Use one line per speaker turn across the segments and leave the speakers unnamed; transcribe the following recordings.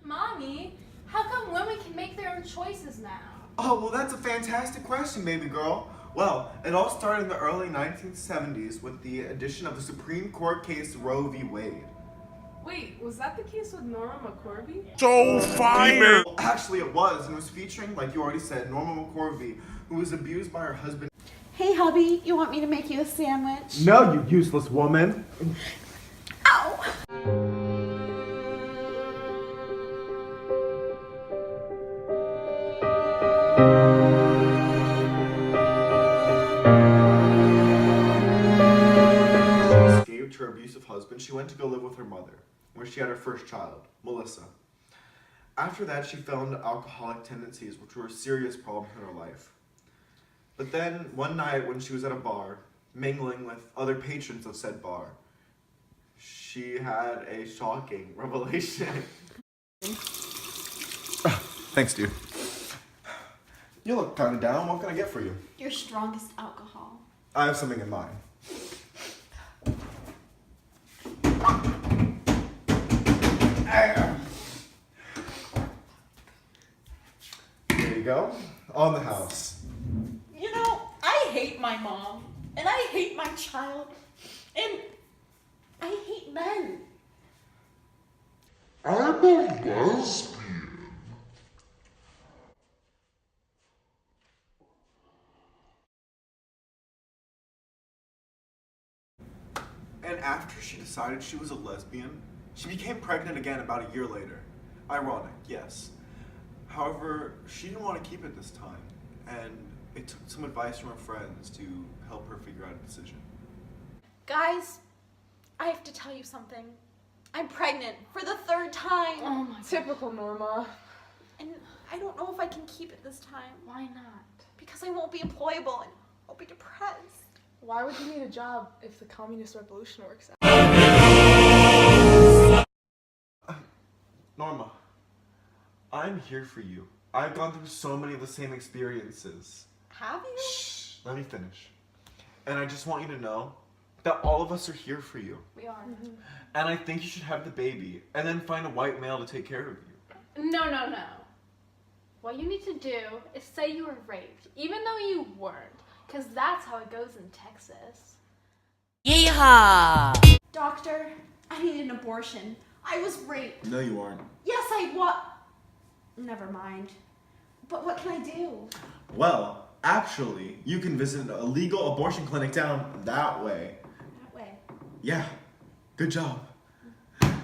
Mommy, how come women can make their own choices now?
Oh, well, that's a fantastic question, baby girl. Well, it all started in the early 1970s with the addition of the Supreme Court case Roe v. Wade.
Wait, was that the case with Norma McCorvey?
So fire!
Well, actually, it was, and it was featuring, like you already said, Norma McCorvey, who was abused by her husband.
Hey, hubby, you want me to make you a sandwich?
No, you useless woman.
Ow!
Escaped her abusive husband, she went to go live with her mother, where she had her first child, Melissa. After that, she fell into alcoholic tendencies, which were a serious problem in her life. But then, one night when she was at a bar, mingling with other patrons of said bar, she had a shocking revelation. Thanks, dude. You look kind of down. What can I get for you?
Your strongest alcohol.
I have something in mind. There you go. On the house.
You know, I hate my mom, and I hate my child, and I hate men.
I'm a lesbian.
And after she decided she was a lesbian, she became pregnant again about a year later. Ironic, yes. However, she didn't want to keep it this time, and it took some advice from her friends to help her figure out a decision.
Guys, I have to tell you something. I'm pregnant for the third time.
Oh my typical Norma.
And I don't know if I can keep it this time.
Why not?
Because I won't be employable and I'll be depressed.
Why would you need a job if the communist revolution works out?
Norma, I'm here for you. I've gone through so many of the same experiences.
Have you?
Shh, let me finish. And I just want you to know that all of us are here for you.
We are.
And I think you should have the baby and then find a white male to take care of you.
No. What you need to do is say you were raped, even though you weren't, because that's how it goes in Texas.
Yeehaw!
Doctor, I need an abortion. I was raped.
No, you aren't.
Yes, I was. Never mind. But what can I do?
Well, actually, you can visit a legal abortion clinic down that way.
That way.
Yeah, good job.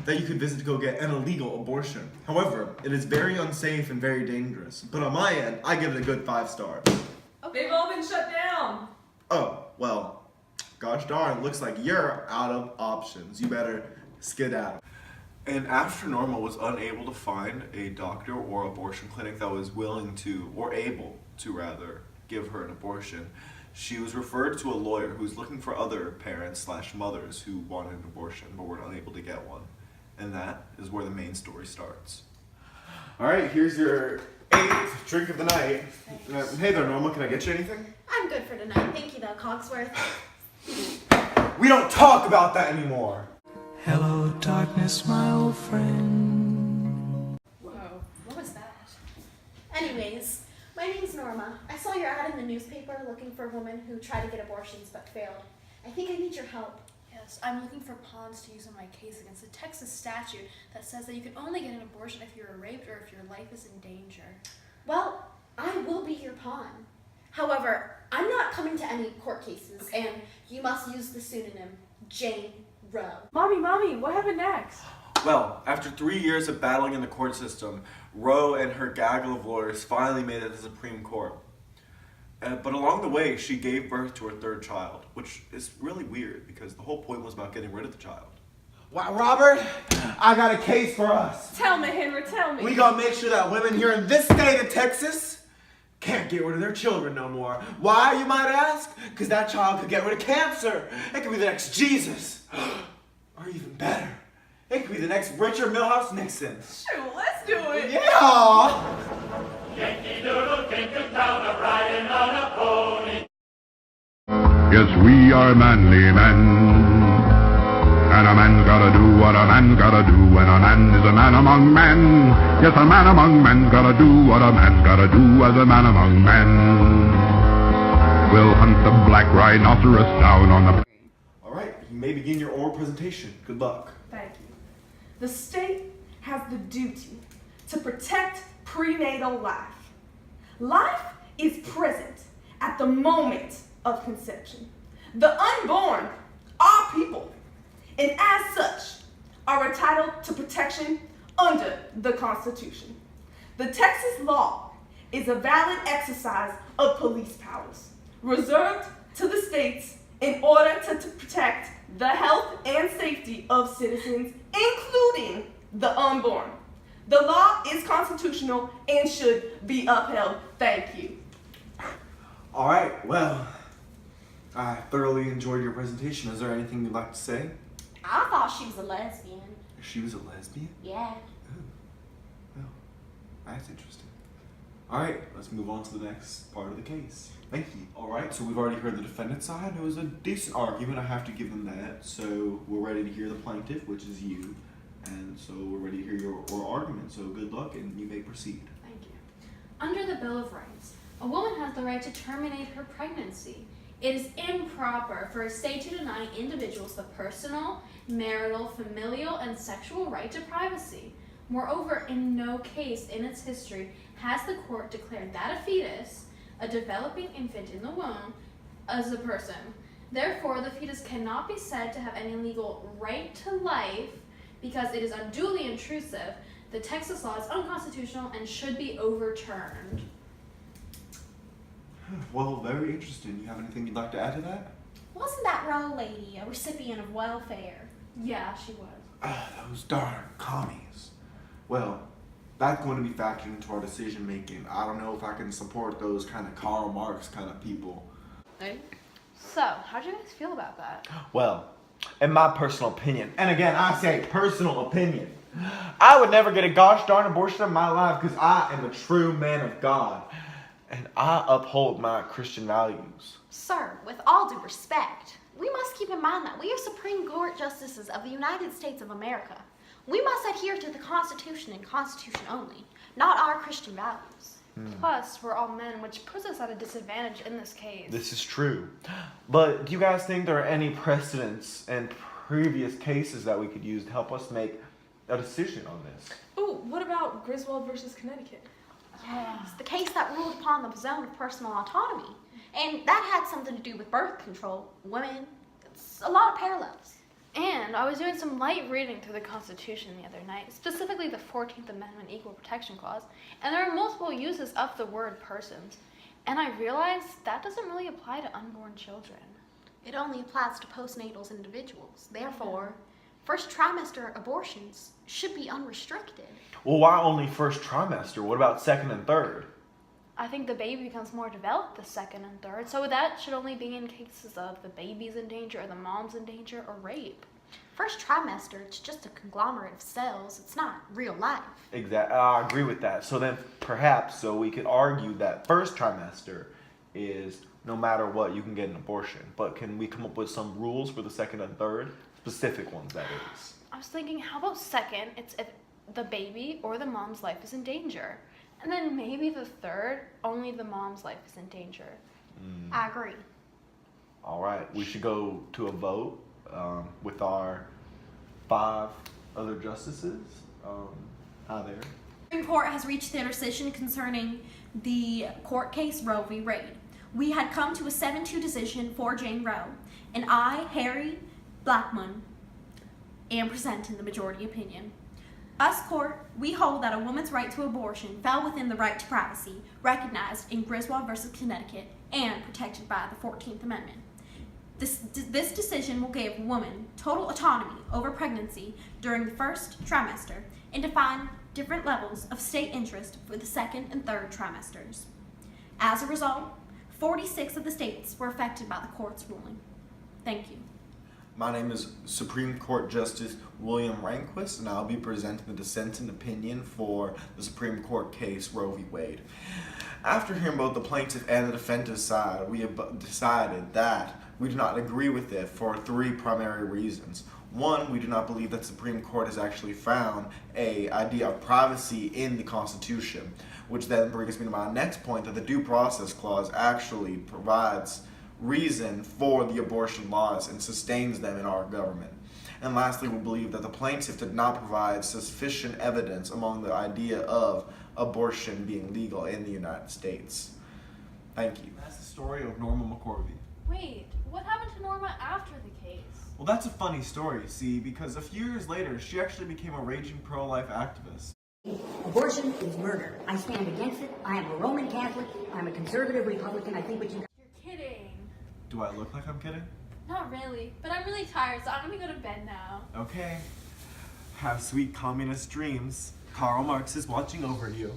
That you could visit to go get an illegal abortion. However, it is very unsafe and very dangerous. But on my end, I give it a good 5 stars.
Okay.
They've all been shut down.
Oh, well, gosh darn, looks like you're out of options. You better skedaddle. And after Norma was unable to find a doctor or abortion clinic that was willing to, or able to rather, give her an abortion, she was referred to a lawyer who was looking for other parents / mothers who wanted an abortion but were unable to get one. And that is where the main story starts. All right, here's your 8th drink of the night. Hey there, Norma, can I get you anything?
I'm good for tonight. Thank you, though, Cogsworth.
We don't talk about that anymore.
Hello, darkness, my old friend.
Whoa, what was that?
Anyways, my name's Norma. I saw your ad in the newspaper looking for women who try to get abortions but failed. I think I need your help.
Yes, I'm looking for pawns to use in my case against the Texas statute that says that you can only get an abortion if you're raped or if your life is in danger.
Well, I will be your pawn. However, I'm not coming to any court cases, and you must use the pseudonym Jane Roe.
Mommy, what happened next?
Well, after 3 years of battling in the court system, Roe and her gaggle of lawyers finally made it to the Supreme Court. But along the way, she gave birth to her 3rd child, which is really weird because the whole point was about getting rid of the child.
Wow, Robert, I got a case for us.
Tell me, Henry, tell me.
We gotta make sure that women here in this state of Texas can't get rid of their children no more. Why, you might ask? Because that child could get rid of cancer. It could be the next Jesus. Or even better, it could be the next Richard Milhouse Nixon.
Shoot, let's do it.
Yeah!
Yankee Doodle came to town a-riding on a pony.
Yes, we are manly men, and a man's gotta do what what a man gotta do when a man is a man among men. Yes, a man among men's gotta do what a man gotta do as a man among men. We'll hunt the black rhinoceros down on the...
All right, you may begin your oral presentation. Good luck.
Thank you. The state has the duty to protect prenatal life. Life is present at the moment of conception. The unborn are people, and as such, are entitled to protection under the Constitution. The Texas law is a valid exercise of police powers, reserved to the states in order to protect the health and safety of citizens, including the unborn. The law is constitutional and should be upheld. Thank you.
All right, well, I thoroughly enjoyed your presentation. Is there anything you'd like to say?
I thought she was a lesbian.
She was a lesbian?
Yeah.
Well, that's interesting. All right, let's move on to the next part of the case. Thank you. All right, so we've already heard the defendant's side. It was a decent argument. I have to give them that. So we're ready to hear the plaintiff, which is you. And so we're ready to hear your oral argument. So good luck, and you may proceed.
Thank you. Under the Bill of Rights, a woman has the right to terminate her pregnancy. It is improper for a state to deny individuals the personal, marital, familial, and sexual right to privacy. Moreover, in no case in its history has the court declared that a fetus, a developing infant in the womb, as a person. Therefore, the fetus cannot be said to have any legal right to life because it is unduly intrusive. The Texas law is unconstitutional and should be overturned.
Well, very interesting. You have anything you'd like to add to that?
Wasn't that Roe lady a recipient of welfare?
Yeah, she was.
Those darn commies. Well, that's going to be factored into our decision making. I don't know if I can support those kind of Karl Marx kind of people.
So, how'd you guys feel about that?
Well, in my personal opinion, and again, I say personal opinion, I would never get a gosh darn abortion in my life because I am a true man of God. And I uphold my Christian values.
Sir, with all due respect, we must keep in mind that we are Supreme Court Justices of the United States of America. We must adhere to the Constitution and Constitution only, not our Christian values.
Plus, we're all men, which puts us at a disadvantage in this case.
This is true. But do you guys think there are any precedents in previous cases that we could use to help us make a decision on this?
Oh, what about Griswold versus Connecticut?
Yes, the case that ruled upon the zone of personal autonomy. And that had something to do with birth control, women. It's a lot of parallels.
And I was doing some light reading through the Constitution the other night, specifically the 14th Amendment Equal Protection Clause, and there are multiple uses of the word persons. And I realized that doesn't really apply to unborn children.
It only applies to postnatals individuals. Therefore, first trimester abortions should be unrestricted.
Well, why only first trimester? What about second and third?
I think the baby becomes more developed the second and third, so that should only be in cases of the baby's in danger or the mom's in danger or rape.
First trimester, it's just a conglomerate of cells. It's not real life.
Exactly. I agree with that. So then perhaps we could argue that first trimester is no matter what, you can get an abortion. But can we come up with some rules for the second and third? Specific ones, that is.
I was thinking, how about second? It's if the baby or the mom's life is in danger. And then maybe the third, only the mom's life is in danger.
I agree.
All right. We should go to a vote with our 5 other justices. Hi there.
The Supreme Court has reached their decision concerning the court case Roe v. Wade. We had come to a 7-2 decision for Jane Roe, and I, Harry Blackmun, am presenting the majority opinion. Us court, we hold that a woman's right to abortion fell within the right to privacy recognized in Griswold v. Connecticut and protected by the 14th Amendment. This decision will give a woman total autonomy over pregnancy during the first trimester and define different levels of state interest for the second and third trimesters. As a result, 46 of the states were affected by the court's ruling. Thank you.
My name is Supreme Court Justice William Rehnquist, and I'll be presenting the dissenting opinion for the Supreme Court case Roe v. Wade. After hearing both the plaintiff and the defendant's side, we have decided that We do not agree with it for 3 primary reasons. One, we do not believe that the Supreme Court has actually found an idea of privacy in the Constitution, which then brings me to my next point, that the Due Process Clause actually provides reason for the abortion laws and sustains them in our government. And lastly, we believe that the plaintiff did not provide sufficient evidence among the idea of abortion being legal in the United States. Thank you.
That's the story of Norma McCorvey.
Wait, what happened to Norma after the case?
Well, that's a funny story, see, because a few years later, she actually became a raging pro-life activist.
Abortion is murder. I stand against it. I am a Roman Catholic. I'm a conservative Republican. I think what you...
You're kidding.
Do I look like I'm kidding?
Not really, but I'm really tired, so I'm gonna go to bed now.
Okay. Have sweet communist dreams. Karl Marx is watching over you.